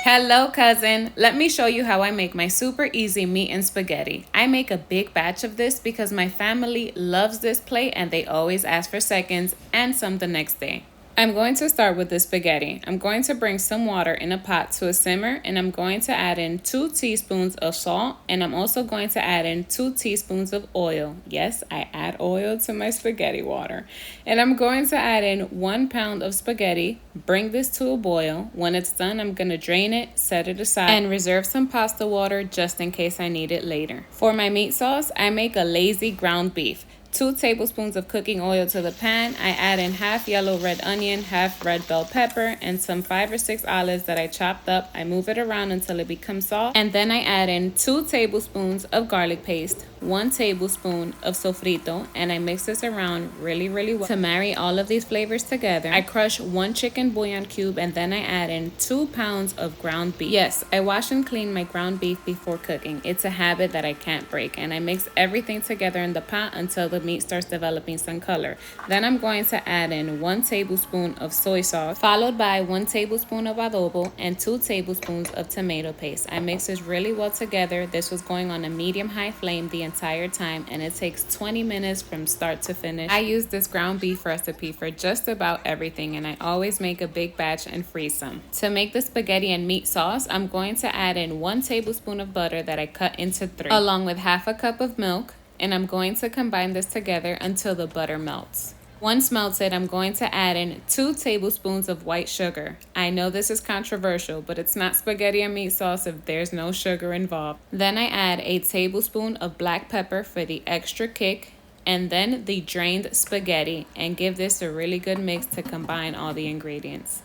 Hello cousin, let me show you how I make my super easy meat and spaghetti. I make a big batch of this because my family loves this plate and they always ask for seconds and some the next day. I'm going to start with the spaghetti. I'm going to bring some water in a pot to a simmer and I'm going to add in 2 teaspoons of salt and I'm also going to add in 2 teaspoons of oil. Yes, I add oil to my spaghetti water. And I'm going to add in 1 pound of spaghetti, bring this to a boil. When it's done, I'm going to drain it, set it aside, and reserve some pasta water just in case I need it later. For my meat sauce, I make a lazy ground beef. 2 tablespoons of cooking oil to the pan. I add in half yellow red onion, half red bell pepper, and some 5 or 6 olives that I chopped up. I move it around until it becomes soft. And then I add in 2 tablespoons of garlic paste, 1 tablespoon of sofrito, and I mix this around really well to marry all of these flavors together. I crush 1 chicken bouillon cube and then I add in 2 pounds of ground beef. Yes, I wash and clean my ground beef before cooking. It's a habit that I can't break. And I mix everything together in the pot until the meat starts developing some color. Then I'm going to add in 1 tablespoon of soy sauce, followed by 1 tablespoon of adobo and 2 tablespoons of tomato paste. I mix this really well together. This was going on a medium-high flame the entire time and it takes 20 minutes from start to finish. I use this ground beef recipe for just about everything and I always make a big batch and freeze some. To make the spaghetti and meat sauce, I'm going to add in 1 tablespoon of butter that I cut into 3, along with half a cup of milk. And I'm going to combine this together until the butter melts. Once melted, I'm going to add in 2 tablespoons of white sugar. I know this is controversial, but it's not spaghetti and meat sauce if there's no sugar involved. Then I add a tablespoon of black pepper for the extra kick, and then the drained spaghetti, and give this a really good mix to combine all the ingredients.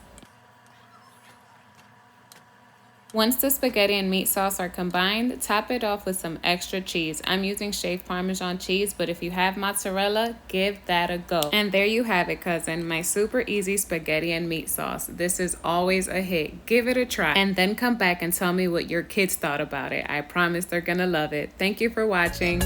Once the spaghetti and meat sauce are combined, top it off with some extra cheese. I'm using shaved Parmesan cheese, but if you have mozzarella, give that a go. And there you have it, cousin, my super easy spaghetti and meat sauce. This is always a hit. Give it a try. And then come back and tell me what your kids thought about it. I promise they're gonna love it. Thank you for watching.